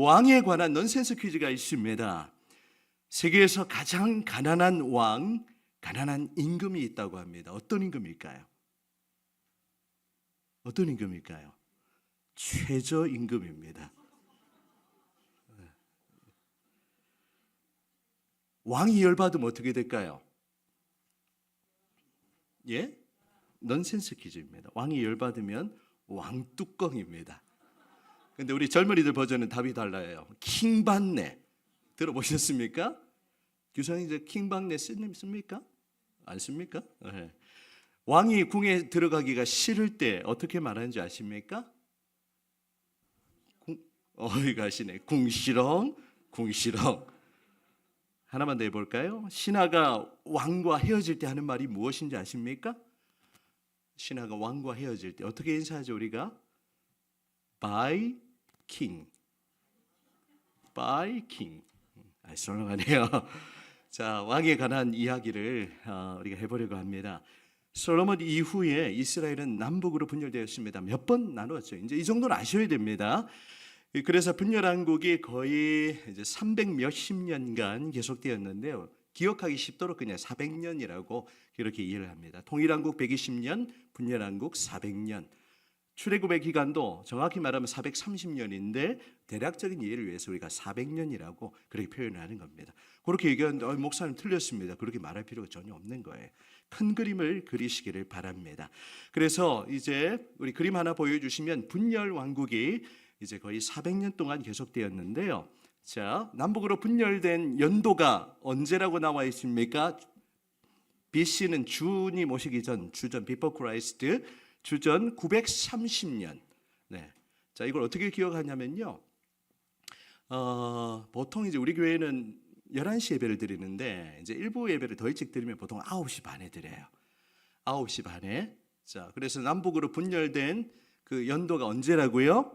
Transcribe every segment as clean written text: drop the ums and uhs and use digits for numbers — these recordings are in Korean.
왕에 관한 넌센스 퀴즈가 있습니다. 세계에서 가장 가난한 왕, 가난한 임금이 있다고 합니다. 어떤 임금일까요? 어떤 임금일까요? 최저임금입니다. 왕이 열받으면 어떻게 될까요? 예? 넌센스 퀴즈입니다. 왕이 열받으면 왕뚜껑입니다. 근데 우리 젊은이들 버전은 답이 달라요. 킹받네. 들어보셨습니까? 규성이 이제 킹받네 씁니까? 안 씁니까? 네. 왕이 궁에 들어가기가 싫을 때 어떻게 말하는지 아십니까? 어이가 하시네. 궁시렁, 궁시렁. 하나만 더 해볼까요? 신하가 왕과 헤어질 때 하는 말이 무엇인지 아십니까? 신하가 왕과 헤어질 때 어떻게 인사하죠 우리가? By king. By king. 썰렁하네요. 자, 왕에 관한 이야기를 우리가 해보려고 합니다. 솔로몬 이후에 이스라엘은 남북으로 분열되었습니다. 몇 번 나누었죠. 이제 이 정도는 아셔야 됩니다. 그래서 분열왕국이 거의 이제 300 몇십 년간 계속되었는데요. 기억하기 쉽도록 그냥 400년이라고 이렇게 이해를 합니다. 통일왕국 120년, 분열왕국 400년. 출애굽의 기간도 정확히 말하면 430년인데 대략적인 이해를 위해서 우리가 400년이라고 그렇게 표현을 하는 겁니다. 그렇게 얘기하는데 목사님 틀렸습니다. 그렇게 말할 필요가 전혀 없는 거예요. 큰 그림을 그리시기를 바랍니다. 그래서 이제 우리 그림 하나 보여주시면 분열 왕국이 이제 거의 400년 동안 계속되었는데요. 자, 남북으로 분열된 연도가 언제라고 나와 있습니까? BC는 주님 오시기 전, 주전 비포 크라이스트, 주전 930년. 네. 자, 이걸 어떻게 기억하냐면요. 보통 이제 우리 교회는 11시 예배를 드리는데 이제 일부 예배를 더 일찍 드리면 보통 9시 반에 드려요. 9시 반에. 자, 그래서 남북으로 분열된 그 연도가 언제라고요?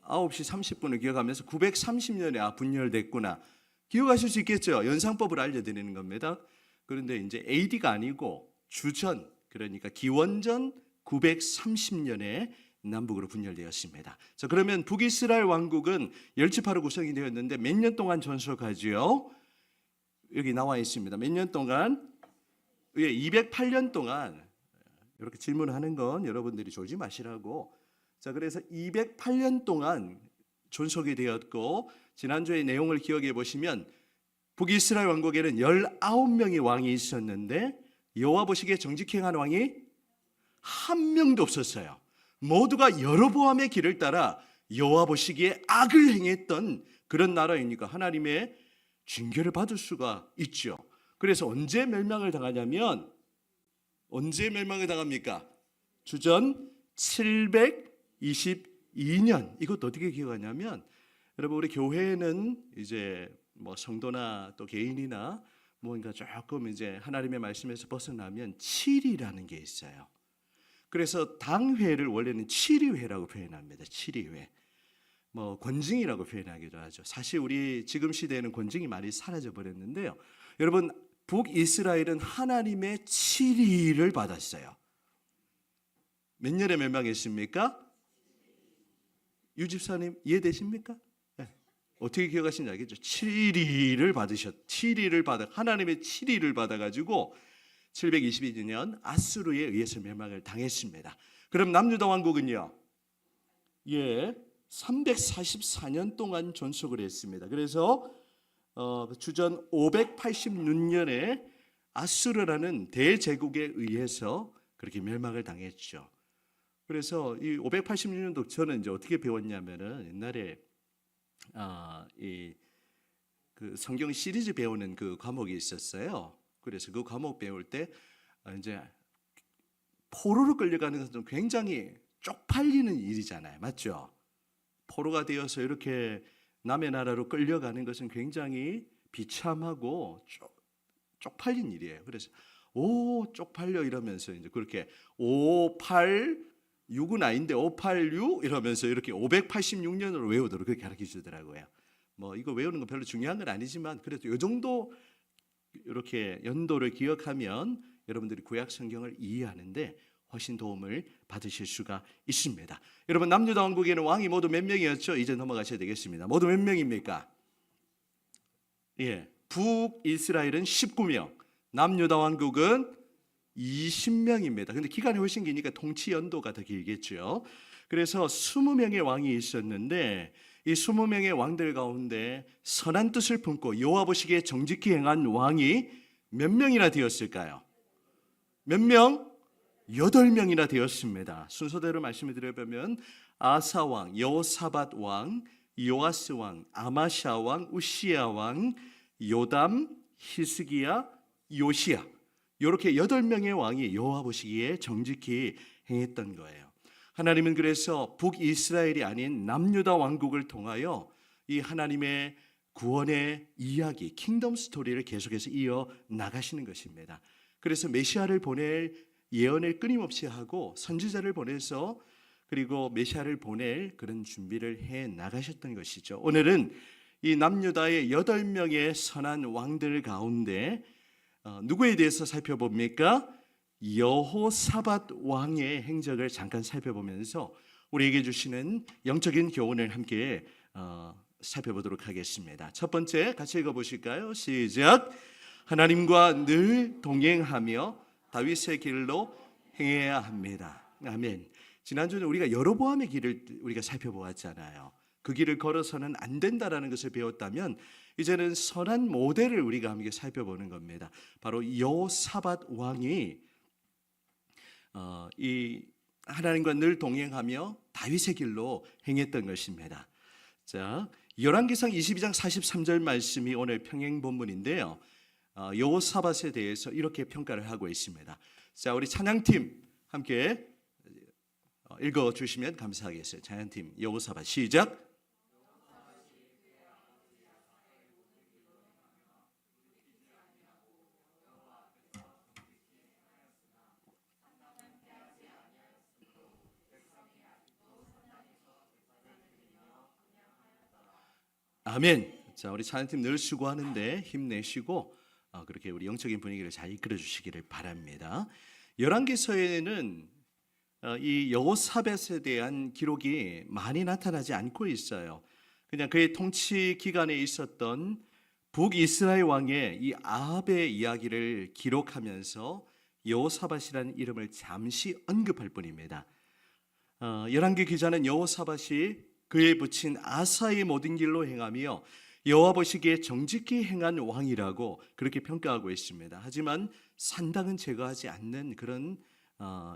9시 30분을 기억하면서 930년에 분열됐구나. 기억하실 수 있겠죠? 연상법을 알려드리는 겁니다. 그런데 이제 AD가 아니고 주전, 그러니까 기원전 930년에 남북으로 분열되었습니다. 자, 그러면 북이스라엘 왕국은 열지파로 구성이 되었는데 몇 년 동안 전속하지요? 여기 나와 있습니다. 몇 년 동안? 208년 동안. 이렇게 질문하는 건 여러분들이 졸지 마시라고. 자, 그래서 208년 동안 존속이 되었고 지난주의 내용을 기억해 보시면 북이스라엘 왕국에는 19명의 왕이 있었는데 여호와 보시기에 정직행한 왕이 한 명도 없었어요. 모두가 여로보암의 길을 따라 여호와 보시기에 악을 행했던 그런 나라이니까 하나님의 징계를 받을 수가 있죠. 그래서 언제 멸망을 당하냐면 언제 멸망을 당합니까? 주전 722년. 이것도 어떻게 기억하냐면 여러분 우리 교회는 이제 뭐 성도나 또 개인이나 뭔가 조금 이제 하나님의 말씀에서 벗어나면 7이라는 게 있어요. 그래서 당회를 원래는 7위회라고 표현합니다. 7위회. 뭐 권징이라고 표현하기도 하죠. 사실 우리 지금 시대에는 권징이 많이 사라져 버렸는데요. 여러분 북이스라엘은 하나님의 7위를 받았어요. 몇 년에 멸망했습니까? 유집사님 이해되십니까? 네. 어떻게 기억하시는지 알겠죠? 7위를 받아 하나님의 7위를 받아가지고 722년 아수르에 의해서 멸망을 당했습니다. 그럼 남유다 왕국은요? 344년 동안 존속을 했습니다. 그래서 주전 586년에 아수르라는 대제국에 의해서 그렇게 멸망을 당했죠. 그래서 이 586년도 저는 이제 어떻게 배웠냐면은 옛날에 그 성경 시리즈 배우는 그 과목이 있었어요. 그래서 그 과목 배울 때 이제 포로로 끌려가는 것은 굉장히 쪽팔리는 일이잖아요, 맞죠? 포로가 되어서 이렇게 남의 나라로 끌려가는 것은 굉장히 비참하고 쪽팔린 일이에요. 그래서 쪽팔려 이러면서 이제 그렇게 586은 아닌데 586 이러면서 이렇게 586년으로 외우도록 그렇게 가르쳐 주더라고요. 뭐 이거 외우는 건 별로 중요한 건 아니지만 그래도 이 정도 이렇게 연도를 기억하면 여러분들이 구약 성경을 이해하는데 훨씬 도움을 받으실 수가 있습니다. 여러분, 남유다 왕국에는 왕이 모두 몇 명이었죠? 이제 넘어가셔야 되겠습니다. 모두 몇 명입니까? 예, 북이스라엘은 19명, 남유다 왕국은 20명입니다. 근데 기간이 훨씬 기니까 통치 연도가 더 길겠죠. 그래서 20명의 왕이 있었는데 이 20명의 왕들 가운데 선한 뜻을 품고 여호와 보시기에 정직히 행한 왕이 몇 명이나 되었을까요? 몇 명? 8명이나 되었습니다. 순서대로 말씀을 드려보면 아사 왕, 여호사밧 왕, 요아스 왕, 아마샤 왕, 우시야 왕, 요담, 히스기야, 요시야, 이렇게 8명의 왕이 여호와 보시기에 정직히 행했던 거예요. 하나님은 그래서 북이스라엘이 아닌 남유다 왕국을 통하여 이 하나님의 구원의 이야기, 킹덤 스토리를 계속해서 이어 나가시는 것입니다. 그래서 메시아를 보낼 예언을 끊임없이 하고 선지자를 보내서 그리고 메시아를 보낼 그런 준비를 해 나가셨던 것이죠. 오늘은 이 남유다의 8명의 선한 왕들 가운데 누구에 대해서 살펴봅니까? 여호사밧 왕의 행적을 잠깐 살펴보면서 우리에게 주시는 영적인 교훈을 함께 살펴보도록 하겠습니다. 첫 번째 같이 읽어보실까요? 시작. 하나님과 늘 동행하며 다윗의 길로 행해야 합니다. 아멘. 지난주에 우리가 여로보암의 길을 우리가 살펴보았잖아요. 그 길을 걸어서는 안 된다라는 것을 배웠다면 이제는 선한 모델을 우리가 함께 살펴보는 겁니다. 바로 여호사밧 왕이 이 하나님과 늘 동행하며 다윗의 길로 행했던 것입니다. 자, 열왕기상 22장 43절 말씀이 오늘 평행 본문인데요. 여호사밧에 대해서 이렇게 평가를 하고 있습니다. 자, 우리 찬양팀 함께 읽어 주시면 감사하겠어요. 찬양팀 여호사밧 시작. 아멘. 자, 우리 찬양팀 늘 수고하는데 힘내시고 그렇게 우리 영적인 분위기를 잘 이끌어 주시기를 바랍니다. 열왕기서에는 이 여호사밧에 대한 기록이 많이 나타나지 않고 있어요. 그냥 그의 통치 기간에 있었던 북이스라엘 왕의 이 아합의 이야기를 기록하면서 여호사밧이라는 이름을 잠시 언급할 뿐입니다. 열왕기 기자는 여호사밧이 그에 붙인 아사의 모든 길로 행하며 여호와 보시기에 정직히 행한 왕이라고 그렇게 평가하고 있습니다. 하지만 산당은 제거하지 않는 그런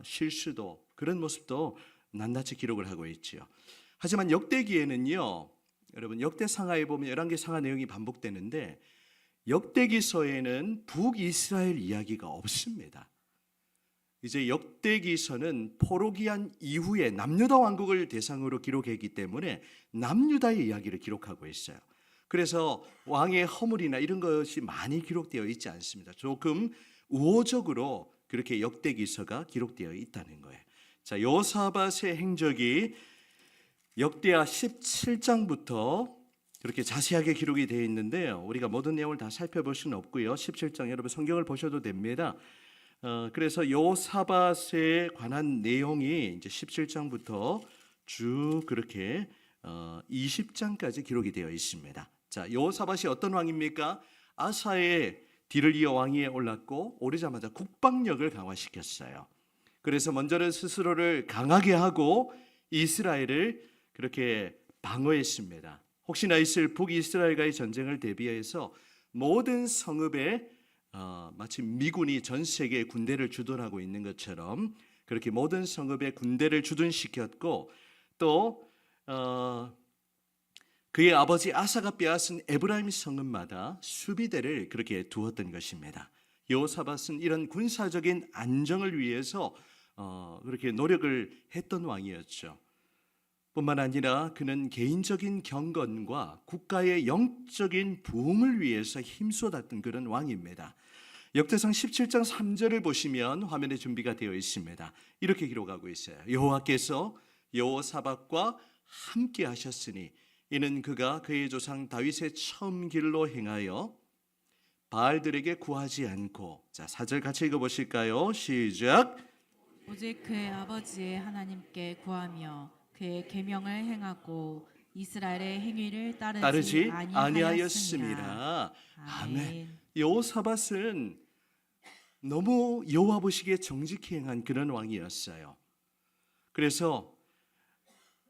실수도, 그런 모습도 낱낱이 기록을 하고 있지요. 하지만 역대기에는요, 여러분 역대상하에 보면 11개 상하 내용이 반복되는데 역대기서에는 북이스라엘 이야기가 없습니다. 이제 역대기서는 포로기한 이후에 남유다 왕국을 대상으로 기록했기 때문에 남유다의 이야기를 기록하고 있어요. 그래서 왕의 허물이나 이런 것이 많이 기록되어 있지 않습니다. 조금 우호적으로 그렇게 역대기서가 기록되어 있다는 거예요. 자, 여호사밧의 행적이 역대하 17장부터 그렇게 자세하게 기록이 되어 있는데요. 우리가 모든 내용을 다 살펴볼 수는 없고요. 17장 여러분 성경을 보셔도 됩니다. 그래서 여호사밧에 관한 내용이 이제 17장부터 쭉 그렇게 20장까지 기록이 되어 있습니다. 자, 여호사밧이 어떤 왕입니까? 아사의 뒤를 이어 왕위에 올랐고 오르자마자 국방력을 강화시켰어요. 그래서 먼저는 스스로를 강하게 하고 이스라엘을 그렇게 방어했습니다. 혹시나 있을 북이스라엘과의 전쟁을 대비해서 모든 성읍에 마치 미군이 전 세계에 군대를 주둔하고 있는 것처럼 그렇게 모든 성읍에 군대를 주둔시켰고 또 그의 아버지 아사가 빼앗은 에브라임 성읍마다 수비대를 그렇게 두었던 것입니다. 여호사밧은 이런 군사적인 안정을 위해서 그렇게 노력을 했던 왕이었죠. 뿐만 아니라 그는 개인적인 경건과 국가의 영적인 부흥을 위해서 힘쏟았던 그런 왕입니다. 역대상 17장 3절을 보시면 화면에 준비가 되어 있습니다. 이렇게 기록하고 있어요. 여호와께서 여호사밧과 함께 하셨으니 이는 그가 그의 조상 다윗의 처음 길로 행하여 바알들에게 구하지 않고. 자, 4절 같이 읽어보실까요? 시작. 오직 그의 아버지의 하나님께 구하며 그의 계명을 행하고 이스라엘의 행위를 따르지 따르지 아니하였습니다. 아니하였습니다. 아멘. 아멘. 여호사밧은 너무 여호와 보시기에 정직히 행한 그런 왕이었어요. 그래서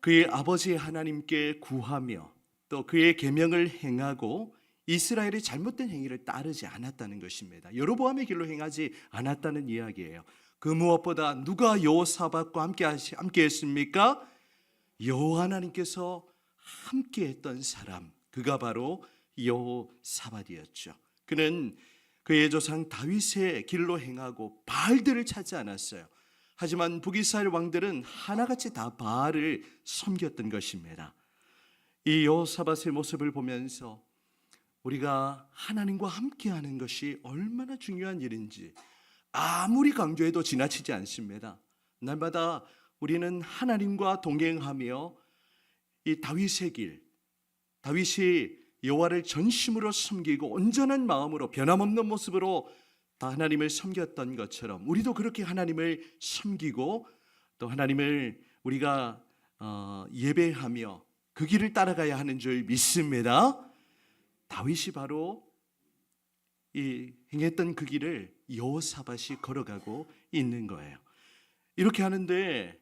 그의 아버지 하나님께 구하며 또 그의 계명을 행하고 이스라엘의 잘못된 행위를 따르지 않았다는 것입니다. 여로보암의 길로 행하지 않았다는 이야기예요. 그 무엇보다 누가 여호사밧과 함께 했습니까? 여호와 하나님께서 함께 했던 사람, 그가 바로 여호사밧이었죠. 그는 그의 조상 다윗의 길로 행하고 바알들을 찾지 않았어요. 하지만 북이스라엘 왕들은 하나같이 다 바알을 섬겼던 것입니다. 이 여호사밧의 모습을 보면서 우리가 하나님과 함께하는 것이 얼마나 중요한 일인지 아무리 강조해도 지나치지 않습니다. 날마다 우리는 하나님과 동행하며 이 다윗의 길, 다윗이 여호와를 전심으로 섬기고 온전한 마음으로 변함없는 모습으로 다 하나님을 섬겼던 것처럼 우리도 그렇게 하나님을 섬기고 또 하나님을 우리가 예배하며 그 길을 따라가야 하는 줄 믿습니다. 다윗이 바로 이 행했던 그 길을 여호사밧이 걸어가고 있는 거예요. 이렇게 하는데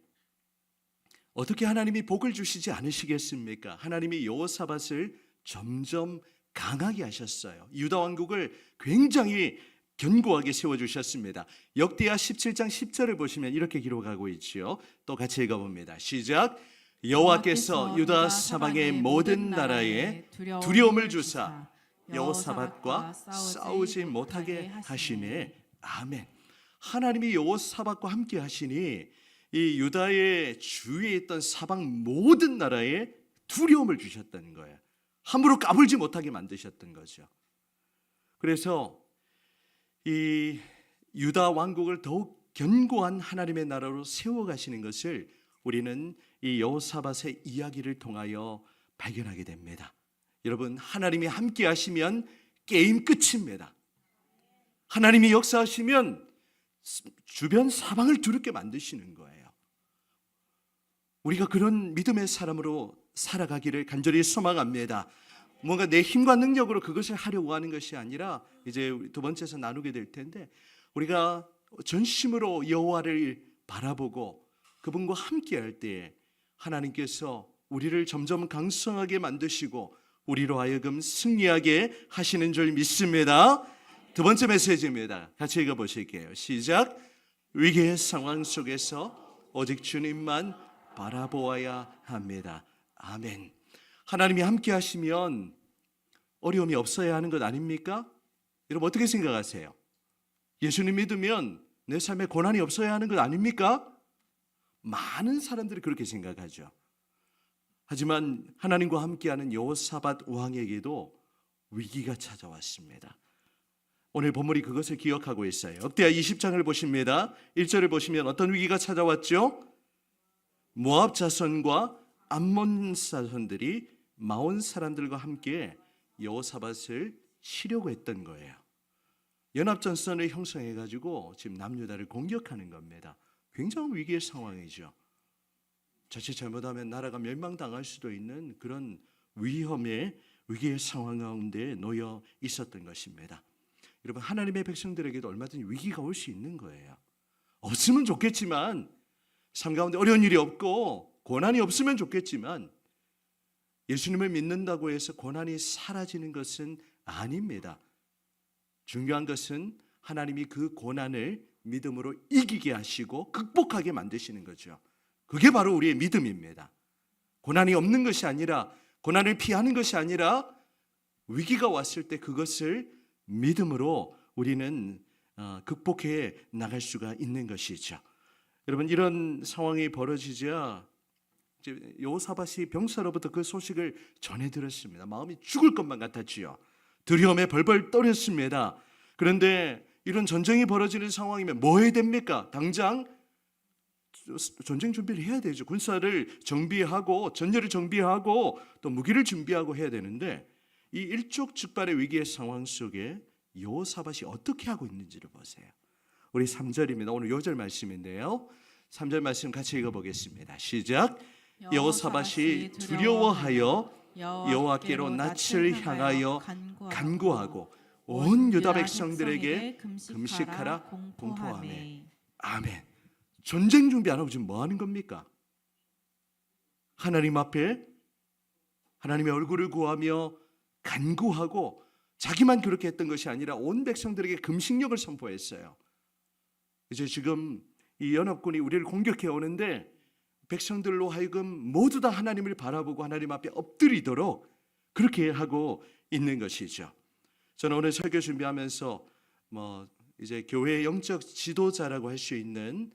어떻게 하나님이 복을 주시지 않으시겠습니까? 하나님이 여호사밧을 점점 강하게 하셨어요. 유다 왕국을 굉장히 견고하게 세워주셨습니다. 역대하 17장 10절을 보시면 이렇게 기록하고 있지요. 또 같이 읽어봅니다. 시작. 여호와께서 유다 사방의 모든 나라에 두려움을 주사 여호사밧과 싸우지 못하게 하시네. 아멘. 하나님이 여호사밧과 함께 하시니 이 유다의 주위에 있던 사방 모든 나라에 두려움을 주셨다는 거예요. 함부로 까불지 못하게 만드셨던 거죠. 그래서 이 유다 왕국을 더욱 견고한 하나님의 나라로 세워가시는 것을 우리는 이 여호사밧의 이야기를 통하여 발견하게 됩니다. 여러분, 하나님이 함께 하시면 게임 끝입니다. 하나님이 역사하시면 주변 사방을 두렵게 만드시는 거예요. 우리가 그런 믿음의 사람으로 살아가기를 간절히 소망합니다. 뭔가 내 힘과 능력으로 그것을 하려고 하는 것이 아니라 이제 두 번째에서 나누게 될 텐데 우리가 전심으로 여호와를 바라보고 그분과 함께할 때에 하나님께서 우리를 점점 강성하게 만드시고 우리로 하여금 승리하게 하시는 줄 믿습니다. 두 번째 메시지입니다. 같이 읽어보실게요. 시작. 위기의 상황 속에서 오직 주님만 바라보아야 합니다. 아멘. 하나님이 함께 하시면 어려움이 없어야 하는 것 아닙니까? 여러분 어떻게 생각하세요? 예수님 믿으면 내 삶에 고난이 없어야 하는 것 아닙니까? 많은 사람들이 그렇게 생각하죠. 하지만 하나님과 함께하는 여호사밧 왕에게도 위기가 찾아왔습니다. 오늘 본문이 그것을 기억하고 있어요. 역대하 20장을 보십니다. 1절을 보시면 어떤 위기가 찾아왔죠? 모압 자손과 암몬 자손들이 마온 사람들과 함께 여호사밧을 치려고 했던 거예요. 연합전선을 형성해가지고 지금 남유다를 공격하는 겁니다. 굉장히 위기의 상황이죠. 자칫 잘못하면 나라가 멸망당할 수도 있는 그런 위기의 상황 가운데 놓여 있었던 것입니다. 여러분 하나님의 백성들에게도 얼마든지 위기가 올 수 있는 거예요. 없으면 좋겠지만 삶 가운데 어려운 일이 없고 고난이 없으면 좋겠지만 예수님을 믿는다고 해서 고난이 사라지는 것은 아닙니다. 중요한 것은 하나님이 그 고난을 믿음으로 이기게 하시고 극복하게 만드시는 거죠. 그게 바로 우리의 믿음입니다. 고난이 없는 것이 아니라 고난을 피하는 것이 아니라 위기가 왔을 때 그것을 믿음으로 우리는 극복해 나갈 수가 있는 것이죠. 여러분 이런 상황이 벌어지자 여호사밧이 병사로부터 그 소식을 전해 들었습니다. 마음이 죽을 것만 같았지요. 두려움에 벌벌 떨었습니다. 그런데 이런 전쟁이 벌어지는 상황이면 뭐 해야 됩니까? 당장 전쟁 준비를 해야 되죠. 군사를 정비하고 전열을 정비하고 또 무기를 준비하고 해야 되는데 이 일촉즉발의 위기의 상황 속에 여호사밧이 어떻게 하고 있는지를 보세요. 우리 3절입니다. 오늘 요절 말씀인데요. 3절 말씀 같이 읽어보겠습니다. 시작. 여호사밧이 두려워하여 여호와께로 낯을 향하여 간구하고 온 유다 백성들에게 금식하라 공포하매. 아멘. 전쟁 준비 안 하고 지금 뭐 하는 겁니까? 하나님 앞에 하나님의 얼굴을 구하며 간구하고 자기만 그렇게 했던 것이 아니라 온 백성들에게 금식력을 선포했어요. 이제 지금 이 연합군이 우리를 공격해 오는데 백성들로 하여금 모두 다 하나님을 바라보고 하나님 앞에 엎드리도록 그렇게 하고 있는 것이죠. 저는 오늘 설교 준비하면서 이제 교회의 영적 지도자라고 할 수 있는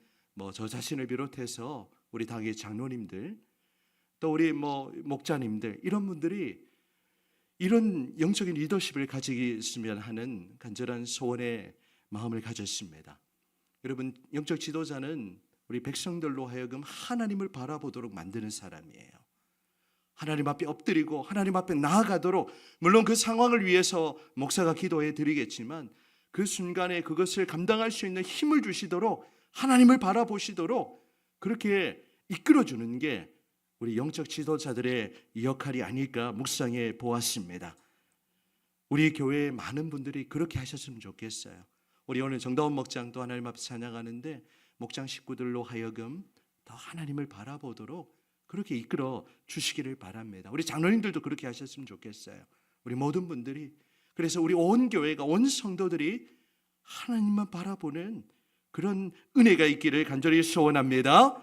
저 자신을 비롯해서 우리 당의 장로님들 또 우리 목자님들 이런 분들이 이런 영적인 리더십을 가지겠으면 하는 간절한 소원의 마음을 가졌습니다. 여러분, 영적 지도자는 우리 백성들로 하여금 하나님을 바라보도록 만드는 사람이에요. 하나님 앞에 엎드리고 하나님 앞에 나아가도록, 물론 그 상황을 위해서 목사가 기도해 드리겠지만 그 순간에 그것을 감당할 수 있는 힘을 주시도록 하나님을 바라보시도록 그렇게 이끌어주는 게 우리 영적 지도자들의 역할이 아닐까 묵상해 보았습니다. 우리 교회의 많은 분들이 그렇게 하셨으면 좋겠어요. 우리 오늘 정다운 목장도 하나님 앞에 찬양하는데 목장 식구들로 하여금 더 하나님을 바라보도록 그렇게 이끌어 주시기를 바랍니다. 우리 장로님들도 그렇게 하셨으면 좋겠어요. 우리 모든 분들이, 그래서 우리 온 교회가, 온 성도들이 하나님만 바라보는 그런 은혜가 있기를 간절히 소원합니다.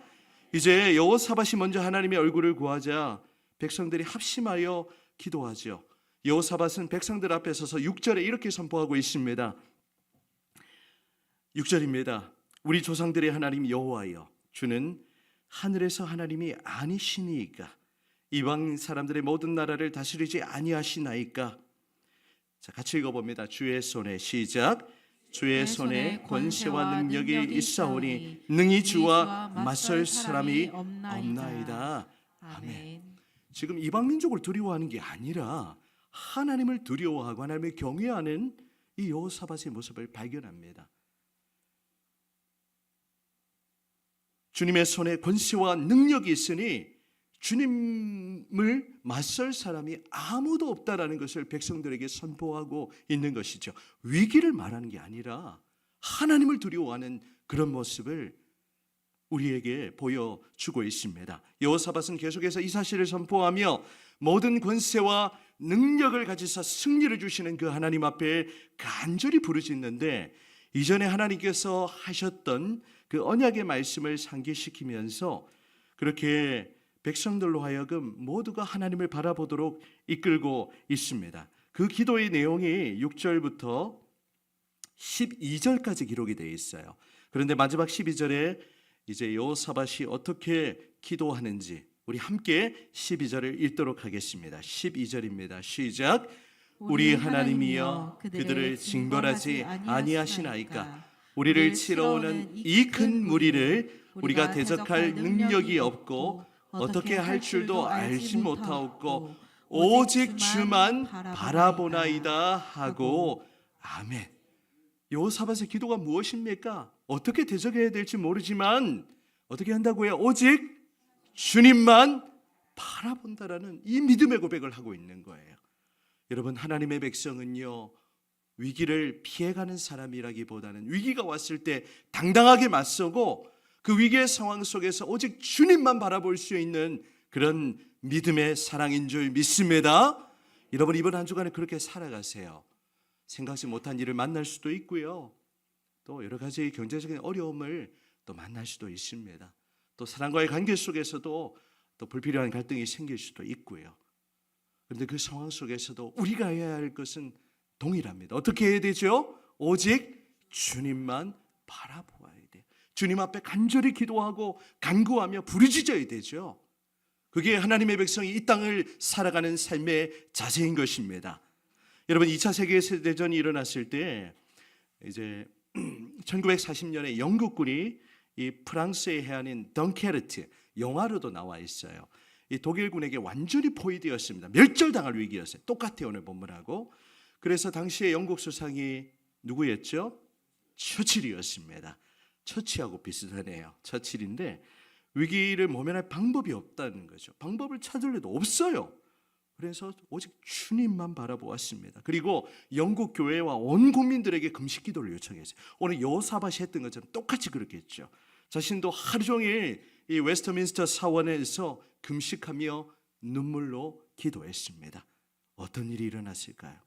이제 여호사밧이 먼저 하나님의 얼굴을 구하자 백성들이 합심하여 기도하죠. 여호사밧은 백성들 앞에 서서 6절에 이렇게 선포하고 있습니다. 6절입니다. 우리 조상들의 하나님 여호와여, 주는 하늘에서 하나님이 아니시니이까 이방 사람들의 모든 나라를 다스리지 아니하시나이까. 자, 같이 읽어봅니다. 주의 손에, 시작. 주의 손에 권세와 능력이 있사오니 능히 주와 맞설 사람이 없나이다. 아멘. 지금 이방 민족을 두려워하는 게 아니라 하나님을 두려워하고 하나님을 경외하는 이 여호사밧의 모습을 발견합니다. 주님의 손에 권세와 능력이 있으니 주님을 맞설 사람이 아무도 없다라는 것을 백성들에게 선포하고 있는 것이죠. 위기를 말하는 게 아니라 하나님을 두려워하는 그런 모습을 우리에게 보여주고 있습니다. 여호사밧은 계속해서 이 사실을 선포하며 모든 권세와 능력을 가지사 승리를 주시는 그 하나님 앞에 간절히 부르짖는데, 이전에 하나님께서 하셨던 그 언약의 말씀을 상기시키면서 그렇게 백성들로 하여금 모두가 하나님을 바라보도록 이끌고 있습니다. 그 기도의 내용이 6절부터 12절까지 기록이 되어 있어요. 그런데 마지막 12절에 이제 여호사밧이 어떻게 기도하는지 우리 함께 12절을 읽도록 하겠습니다. 12절입니다. 시작. 우리 하나님이여 그들을 징벌하지 아니하시나이까. 우리를 치러 오는 이 큰 무리를 우리가 대적할 능력이 없고 어떻게 할 줄도 알지 못하옵고 오직 주만 바라보나이다 하고. 아멘. 여호사밧의 기도가 무엇입니까? 어떻게 대적해야 될지 모르지만 어떻게 한다고요? 오직 주님만 바라본다라는 이 믿음의 고백을 하고 있는 거예요. 여러분, 하나님의 백성은요, 위기를 피해가는 사람이라기보다는 위기가 왔을 때 당당하게 맞서고 그 위기의 상황 속에서 오직 주님만 바라볼 수 있는 그런 믿음의 사랑인 줄 믿습니다. 여러분, 이번 한 주간에 그렇게 살아가세요. 생각지 못한 일을 만날 수도 있고요, 또 여러 가지 경제적인 어려움을 또 만날 수도 있습니다. 또 사람과의 관계 속에서도 또 불필요한 갈등이 생길 수도 있고요. 그런데 그 상황 속에서도 우리가 해야 할 것은 동일합니다. 어떻게 해야 되죠? 오직 주님만 바라보아야 돼요. 주님 앞에 간절히 기도하고 간구하며 부르짖어야 되죠. 그게 하나님의 백성이 이 땅을 살아가는 삶의 자세인 것입니다. 여러분, 2차 세계대전이 일어났을 때 이제 1940년에 영국군이 이 프랑스의 해안인 덩케르트, 영화로도 나와 있어요. 이 독일군에게 완전히 포위되었습니다. 멸절당할 위기였어요. 똑같아요, 오늘 본문하고. 그래서 당시에 영국 수상이 누구였죠? 처칠이었습니다. 처치하고 비슷하네요. 처칠인데 위기를 모면할 방법이 없다는 거죠. 방법을 찾을 리도 없어요. 그래서 오직 주님만 바라보았습니다. 그리고 영국 교회와 온 국민들에게 금식 기도를 요청했어요. 오늘 여호사밧이 했던 것처럼 똑같이 그렇게 했죠. 자신도 하루 종일 이 웨스트민스터 사원에서 금식하며 눈물로 기도했습니다. 어떤 일이 일어났을까요?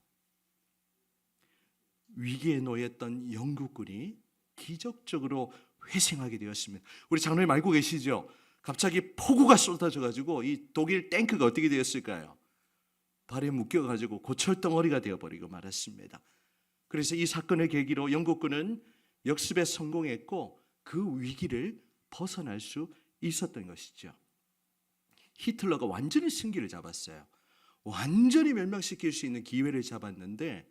위기에 놓였던 영국군이 기적적으로 회생하게 되었습니다. 우리 장로님 알고 계시죠? 갑자기 폭우가 쏟아져 가지고 이 독일 탱크가 어떻게 되었을까요? 발에 묶여 가지고 고철덩어리가 되어 버리고 말았습니다. 그래서 이 사건을 계기로 영국군은 역습에 성공했고 그 위기를 벗어날 수 있었던 것이죠. 히틀러가 완전히 승기를 잡았어요. 완전히 멸망시킬 수 있는 기회를 잡았는데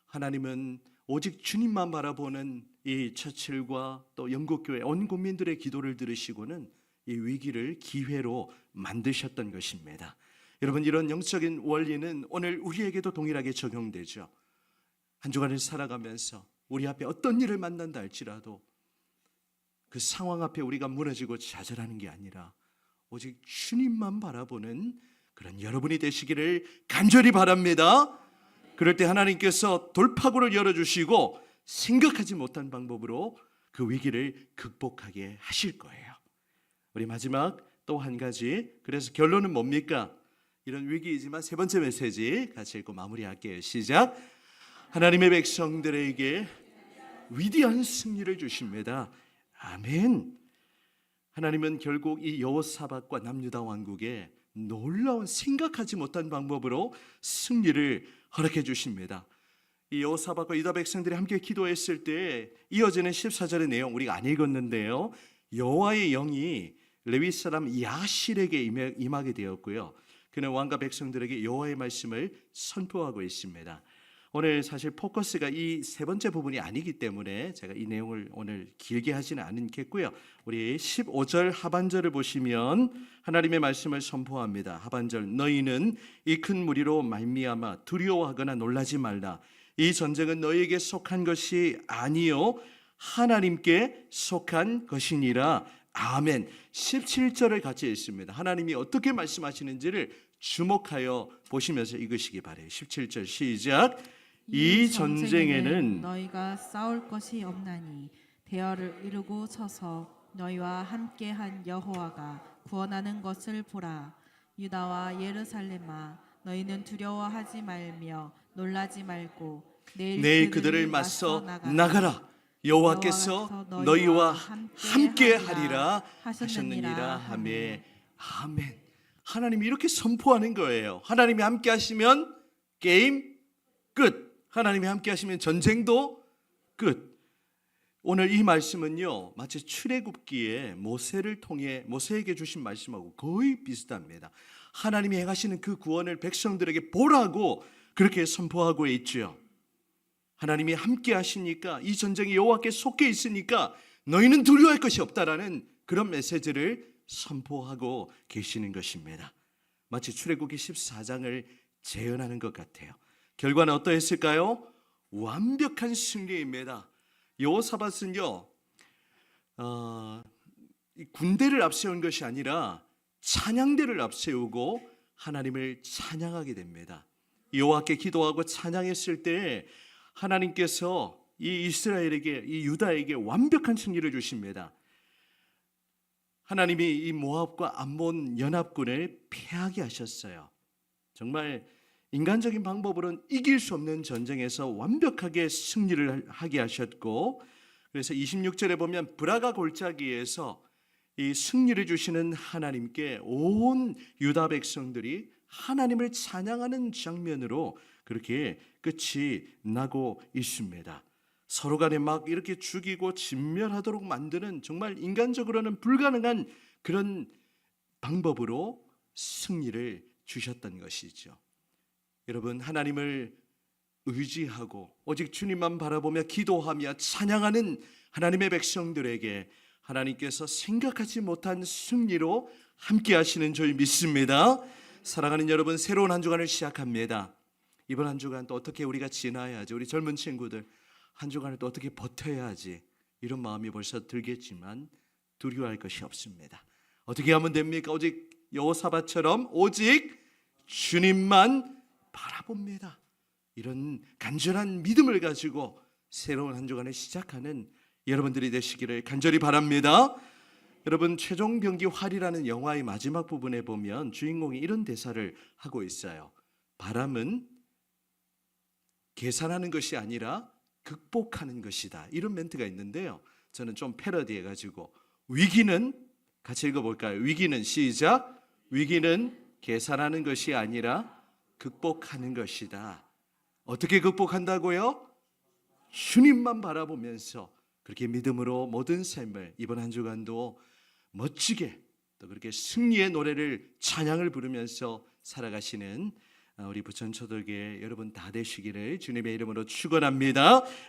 하나님은 오직 주님만 바라보는 이 처칠과 또 영국 교회 온 국민들의 기도를 들으시고는 이 위기를 기회로 만드셨던 것입니다. 여러분, 이런 영적인 원리는 오늘 우리에게도 동일하게 적용되죠. 한 주간을 살아가면서 우리 앞에 어떤 일을 만난다 할지라도 그 상황 앞에 우리가 무너지고 좌절하는 게 아니라 오직 주님만 바라보는 그런 여러분이 되시기를 간절히 바랍니다. 그럴 때 하나님께서 돌파구를 열어주시고 생각하지 못한 방법으로 그 위기를 극복하게 하실 거예요. 우리 마지막 또 한 가지, 그래서 결론은 뭡니까? 이런 위기이지만 세 번째 메시지 같이 읽고 마무리할게요. 시작. 하나님의 백성들에게 위대한 승리를 주십니다. 아멘. 하나님은 결국 이 여호사밧과 남유다 왕국에 놀라운 생각하지 못한 방법으로 승리를 허락해 주십니다. 이 여호사밧과 유다 백성들이 함께 기도했을 때 이어지는 14절의 내용 우리가 안 읽었는데요. 여호와의 영이 레위 사람 야실에게 임하게 되었고요. 그는 왕과 백성들에게 여호와의 말씀을 선포하고 있습니다. 오늘 사실 포커스가 이 세 번째 부분이 아니기 때문에 제가 이 내용을 오늘 길게 하지는 않겠고요. 우리 15절 하반절을 보시면 하나님의 말씀을 선포합니다. 하반절, 너희는 이 큰 무리로 말미암아 두려워하거나 놀라지 말라. 이 전쟁은 너희에게 속한 것이 아니요 하나님께 속한 것이니라. 아멘. 17절을 같이 읽습니다. 하나님이 어떻게 말씀하시는지를 주목하여 보시면서 읽으시기 바래요. 17절 시작. 이 전쟁에는 너희가 싸울 것이 없나니 대열을 이루고 서서 너희와 함께한 여호와가 구원하는 것을 보라. 유다와 예루살렘아, 너희는 두려워하지 말며 놀라지 말고 내일 그들을 맞서 나가라. 여호와께서 너희와 함께 하리라 하셨느니라 하며 아멘. 하나님이 이렇게 선포하는 거예요. 하나님이 함께 하시면 게임 끝. 하나님이 함께 하시면 전쟁도 끝. 오늘 이 말씀은요, 마치 출애굽기에 모세를 통해 모세에게 주신 말씀하고 거의 비슷합니다. 하나님이 행하시는 그 구원을 백성들에게 보라고 그렇게 선포하고 있죠. 하나님이 함께 하시니까 이 전쟁이 여호와께 속해 있으니까 너희는 두려워할 것이 없다라는 그런 메시지를 선포하고 계시는 것입니다. 마치 출애굽기 14장을 재현하는 것 같아요. 결과는 어떠했을까요? 완벽한 승리입니다. 여호사밧은요, 군대를 앞세운 것이 아니라 찬양대를 앞세우고 하나님을 찬양하게 됩니다. 여호와께 기도하고 찬양했을 때 하나님께서 이 이스라엘에게, 이 유다에게 완벽한 승리를 주십니다. 하나님이 이 모압과 암몬 연합군을 패하게 하셨어요. 정말 인간적인 방법으로는 이길 수 없는 전쟁에서 완벽하게 승리를 하게 하셨고, 그래서 26절에 보면 브라가 골짜기에서 이 승리를 주시는 하나님께 온 유다 백성들이 하나님을 찬양하는 장면으로 그렇게 끝이 나고 있습니다. 서로 간에 막 이렇게 죽이고 진멸하도록 만드는 정말 인간적으로는 불가능한 그런 방법으로 승리를 주셨던 것이죠. 여러분, 하나님을 의지하고 오직 주님만 바라보며 기도하며 찬양하는 하나님의 백성들에게 하나님께서 생각하지 못한 승리로 함께 하시는 줄 믿습니다. 사랑하는 여러분, 새로운 한 주간을 시작합니다. 이번 한 주간 또 어떻게 우리가 지나야 하지? 우리 젊은 친구들 한 주간을 또 어떻게 버텨야 하지? 이런 마음이 벌써 들겠지만 두려워할 것이 없습니다. 어떻게 하면 됩니까? 오직 여호사밧처럼 오직 주님만 바라봅니다. 이런 간절한 믿음을 가지고 새로운 한 주간을 시작하는 여러분들이 되시기를 간절히 바랍니다. 여러분, 최종병기 활이라는 영화의 마지막 부분에 보면 주인공이 이런 대사를 하고 있어요. 바람은 계산하는 것이 아니라 극복하는 것이다. 이런 멘트가 있는데요. 저는 좀 패러디해가지고 위기는 같이 읽어볼까요? 위기는 시작. 위기는 계산하는 것이 아니라 극복하는 것이다. 어떻게 극복한다고요? 주님만 바라보면서 그렇게 믿음으로 모든 삶을 이번 한 주간도 멋지게 또 그렇게 승리의 노래를 찬양을 부르면서 살아가시는 우리 부천초등교회 여러분 다 되시기를 주님의 이름으로 축원합니다.